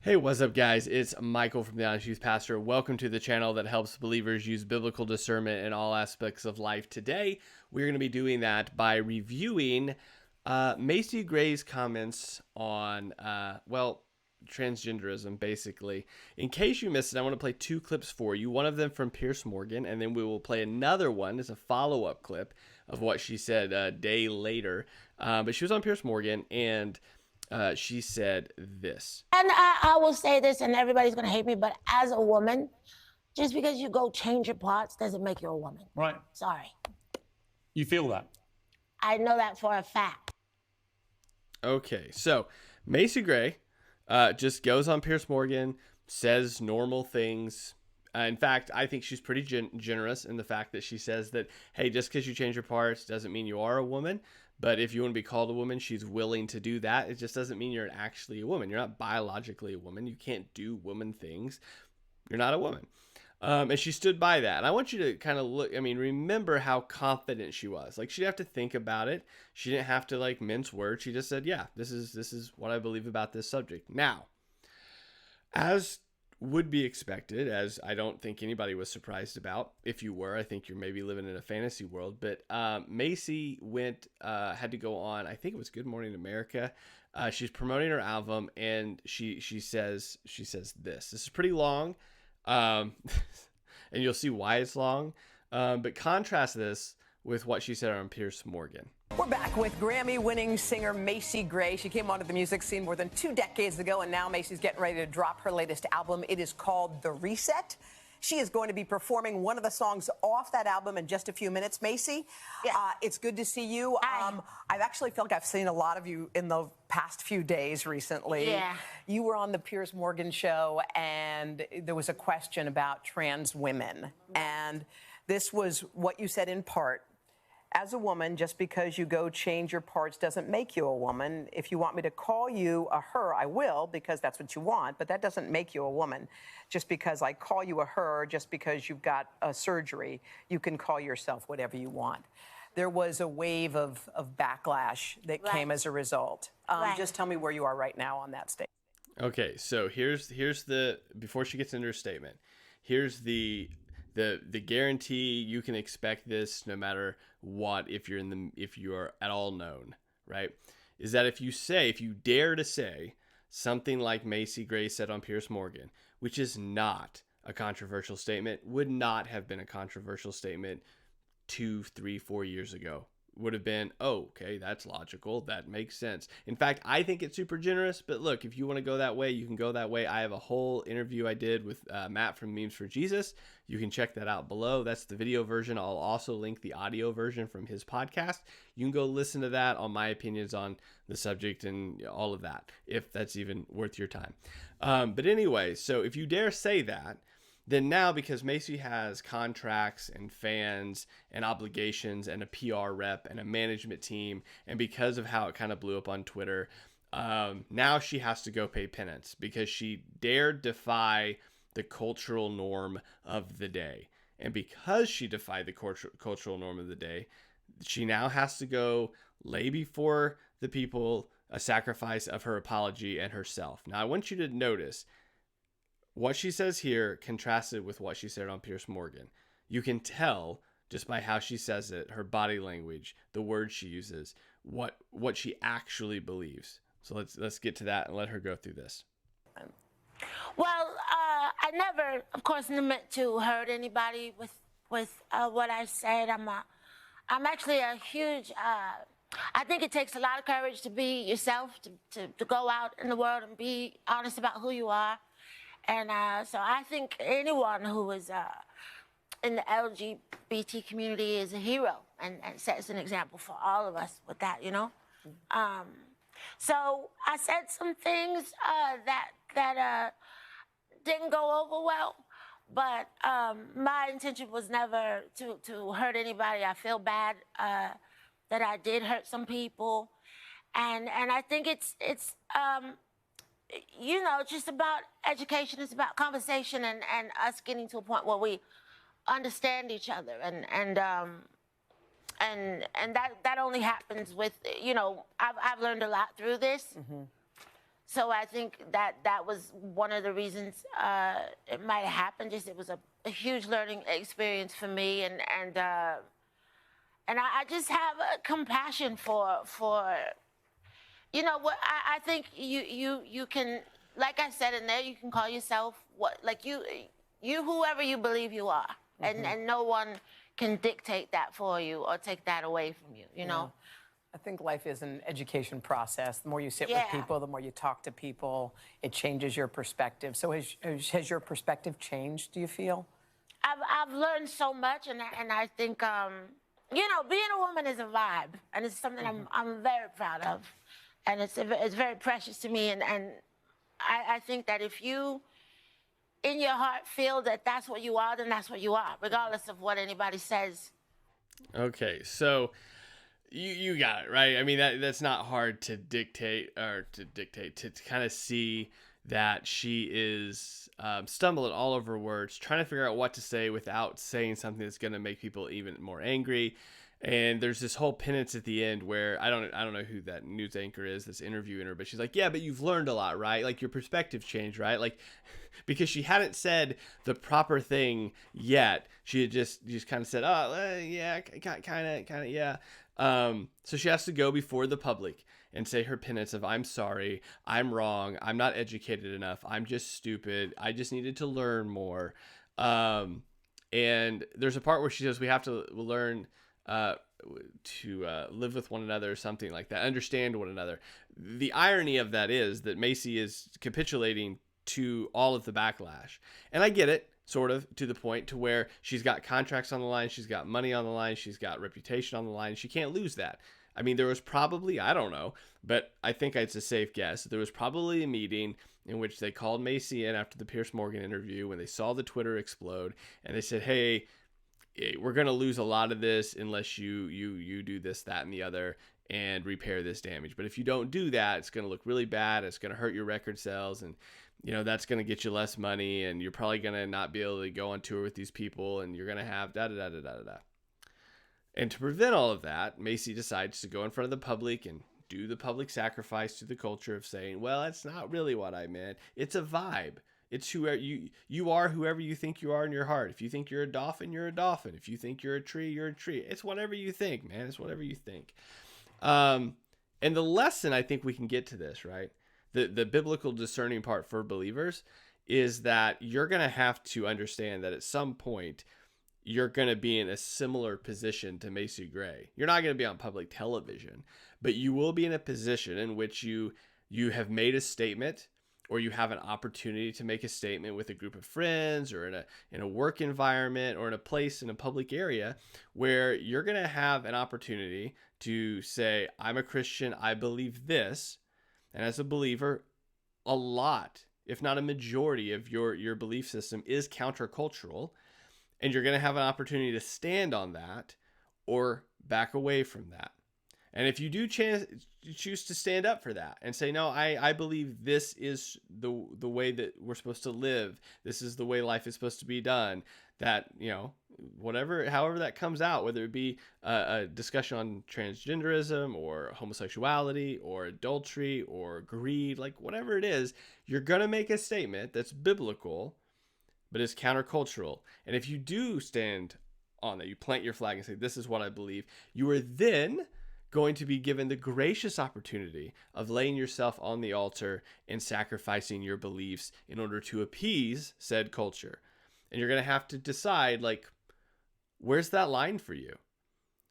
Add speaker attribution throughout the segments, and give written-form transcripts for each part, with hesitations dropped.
Speaker 1: Hey, what's up, guys? It's Michael from The Honest Youth Pastor. Welcome to the channel that helps believers use biblical discernment in all aspects of life. Today, we're going to be doing that by reviewing Macy Grays' comments on, transgenderism, basically. In case you missed it, I want to play two clips for you. One of them from Piers Morgan, and then we will play another one as a follow-up clip of what she said a day later. But she was on Piers Morgan, and she said this.
Speaker 2: And I will say this, and everybody's going to hate me, but as a woman, just because you go change your parts doesn't make you a woman.
Speaker 3: Right.
Speaker 2: Sorry.
Speaker 3: You feel that?
Speaker 2: I know that for a fact.
Speaker 1: Okay, so Macy Gray just goes on Piers Morgan, says normal things. In fact, I think she's pretty generous in the fact that she says that, hey, just because you change your parts doesn't mean you are a woman. But if you want to be called a woman, she's willing to do that. It just doesn't mean you're actually a woman. You're not biologically a woman. You can't do woman things. You're not a woman. And she stood by that. And I want you to kind of remember how confident she was. Like, she didn't have to think about it. She didn't have to, mince words. She just said, yeah, this is what I believe about this subject. Now, as would be expected, as I don't think anybody was surprised about. If you were, I think you're maybe living in a fantasy world. But Macy had to go on, I think it was Good Morning America. She's promoting her album, and she says this. This is pretty long, and you'll see why it's long. But contrast this with what she said on Piers Morgan.
Speaker 4: We're back with Grammy-winning singer Macy Gray. She came onto the music scene more than 2 decades ago, and now Macy's getting ready to drop her latest album. It is called The Reset. She is going to be performing one of the songs off that album in just a few minutes. Macy, it's good to see you. I've actually felt like I've seen a lot of you in the past few days recently.
Speaker 2: Yeah.
Speaker 4: You were on the Piers Morgan show, and there was a question about trans women. And this was what you said in part. As a woman, just because you go change your parts doesn't make you a woman. If you want me to call you a her, I will, because that's what you want, but that doesn't make you a woman. Just because I call you a her, just because you've got a surgery, you can call yourself whatever you want. There was a wave of backlash that came as a result. Just tell me where you are right now on that stage. Okay,
Speaker 1: so here's the, before she gets into her statement, here's the guarantee you can expect this no matter what, if you are at all known, right? Is that if you dare to say something like Macy Gray said on Piers Morgan, which is not a controversial statement, would not have been a controversial statement 2, 3, 4 years ago. Would have been, oh, okay, that's logical. That makes sense. In fact, I think it's super generous, but look, if you want to go that way, you can go that way. I have a whole interview I did with Matt from Memes for Jesus. You can check that out below. That's the video version. I'll also link the audio version from his podcast. You can go listen to that on my opinions on the subject and all of that, if that's even worth your time. But anyway, so if you dare say that, then now, because Macy has contracts and fans and obligations and a PR rep and a management team, and because of how it kind of blew up on Twitter, now she has to go pay penance because she dared defy the cultural norm of the day. And because she defied the cultural norm of the day, she now has to go lay before the people a sacrifice of her apology and herself. Now, I want you to notice what she says here contrasted with what she said on Piers Morgan. You can tell just by how she says it, her body language, the words she uses, what she actually believes. So let's get to that and let her go through this.
Speaker 2: Well, I never, of course, meant to hurt anybody with what I said. I'm actually a huge. I think it takes a lot of courage to be yourself, to go out in the world and be honest about who you are. And so I think anyone who is in the LGBT community is a hero and sets an example for all of us with that, you know? So I said some things that didn't go over well, but my intention was never to hurt anybody. I feel bad that I did hurt some people. And I think it's you know, it's just about education. It's about conversation and us getting to a point where we understand each other. And that only happens with, you know, I've learned a lot through this. Mm-hmm. So I think that was one of the reasons it might have happened. Just it was a huge learning experience for me, and I just have a compassion for you know what I think you can, like I said in there, you can call yourself what, like you whoever you believe you are, and no one can dictate that for you or take that away from you. You know.
Speaker 4: I think life is an education process. The more you sit with people, the more you talk to people, it changes your perspective. So has your perspective changed, do you feel?
Speaker 2: I've learned so much, and I think, you know, being a woman is a vibe, and it's something I'm very proud of, and it's very precious to me, and I think that if you, in your heart, feel that that's what you are, then that's what you are, regardless of what anybody says.
Speaker 1: Okay, so you got it, right? I mean, that's not hard to dictate, to kind of see that she is stumbling all over words, trying to figure out what to say without saying something that's going to make people even more angry. And there's this whole penance at the end where I don't know who that news anchor is that's interviewing her, but she's like, yeah, but you've learned a lot, right? Like your perspective changed, right? Like, because she hadn't said the proper thing yet. She had just kind of said, oh, yeah, kind of, yeah. So she has to go before the public and say her penance of, I'm sorry, I'm wrong, I'm not educated enough, I'm just stupid, I just needed to learn more. And there's a part where she says we have to learn to live with one another or something like that, understand one another. The irony of that is that Macy is capitulating to all of the backlash. And I get it, sort of, to the point to where she's got contracts on the line, she's got money on the line, she's got reputation on the line. She can't lose that. I mean, there was probably, I don't know, but I think it's a safe guess. There was probably a meeting in which they called Macy in after the Piers Morgan interview when they saw the Twitter explode, and they said, hey, we're going to lose a lot of this unless you do this, that, and the other and repair this damage. But if you don't do that, it's going to look really bad. It's going to hurt your record sales, and you know that's going to get you less money, and you're probably going to not be able to go on tour with these people, and you're going to have da-da-da-da-da-da. And to prevent all of that, Macy decides to go in front of the public and do the public sacrifice to the culture of saying, well, that's not really what I meant. It's a vibe. It's whoever you are, whoever you think you are in your heart. If you think you're a dolphin, you're a dolphin. If you think you're a tree, you're a tree. It's whatever you think, man. It's whatever you think. And the lesson, I think we can get to this, right? The biblical discerning part for believers is that you're going to have to understand that at some point you're going to be in a similar position to Macy Gray. You're not going to be on public television, but you will be in a position in which you have made a statement, or you have an opportunity to make a statement with a group of friends, or in a work environment, or in a place in a public area where you're going to have an opportunity to say, I'm a Christian, I believe this. And as a believer, a lot, if not a majority of your belief system is countercultural, and you're going to have an opportunity to stand on that or back away from that. And if you do choose to stand up for that and say, no, I believe this is the way that we're supposed to live, this is the way life is supposed to be done, that, you know, however that comes out, whether it be a discussion on transgenderism or homosexuality or adultery or greed, like whatever it is, you're going to make a statement that's biblical, but is countercultural. And if you do stand on that, you plant your flag and say, this is what I believe, you are then going to be given the gracious opportunity of laying yourself on the altar and sacrificing your beliefs in order to appease said culture. And you're going to have to decide, like, where's that line for you?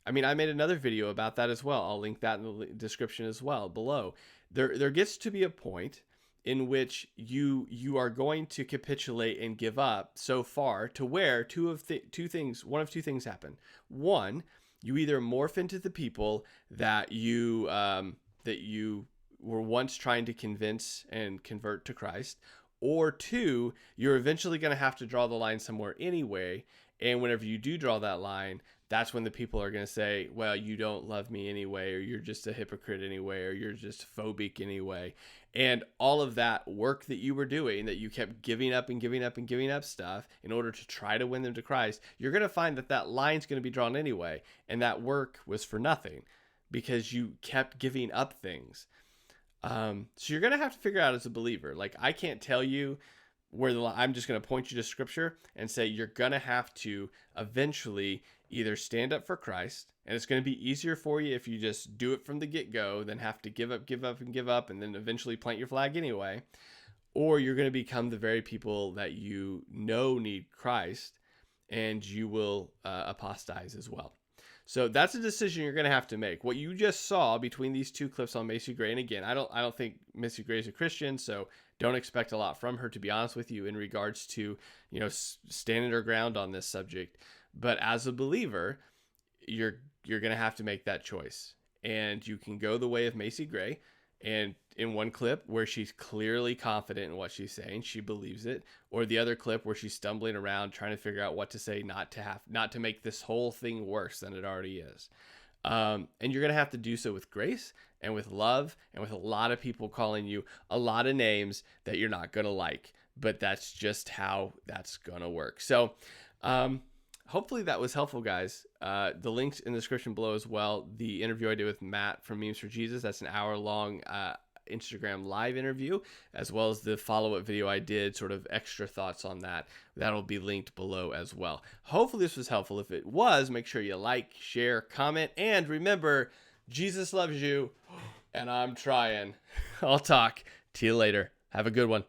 Speaker 1: I mean, I made another video about that as well. I'll link that in the description as well below. There gets to be a point in which you are going to capitulate and give up so far to where one of two things happen. One, you either morph into the people that you were once trying to convince and convert to Christ, or two, you're eventually going to have to draw the line somewhere anyway. And whenever you do draw that line, that's when the people are going to say, well, you don't love me anyway, or you're just a hypocrite anyway, or you're just phobic anyway. And all of that work that you were doing, that you kept giving up and giving up and giving up stuff in order to try to win them to Christ, you're going to find that line's going to be drawn anyway. And that work was for nothing because you kept giving up things. So you're going to have to figure out as a believer. Like, I can't tell you where I'm just going to point you to scripture and say you're going to have to eventually either stand up for Christ, and it's going to be easier for you if you just do it from the get-go than have to give up, and then eventually plant your flag anyway. Or you're going to become the very people that you know need Christ, and you will apostatize as well. So that's a decision you're going to have to make. What you just saw between these two clips on Macy Gray, and again, I don't think Macy Gray is a Christian, so don't expect a lot from her, to be honest with you, in regards to, standing her ground on this subject. But as a believer, you're going to have to make that choice. And you can go the way of Macy Gray, and in one clip where she's clearly confident in what she's saying, she believes it, or the other clip where she's stumbling around trying to figure out what to say, not to make this whole thing worse than it already is. And you're going to have to do so with grace and with love and with a lot of people calling you a lot of names that you're not going to like, but that's just how that's going to work. So, hopefully that was helpful, guys. The link's in the description below as well. The interview I did with Matt from Memes for Jesus, that's an hour-long Instagram live interview, as well as the follow-up video I did, sort of extra thoughts on that. That'll be linked below as well. Hopefully this was helpful. If it was, make sure you like, share, comment, and remember, Jesus loves you, and I'm trying. I'll talk to you later. Have a good one.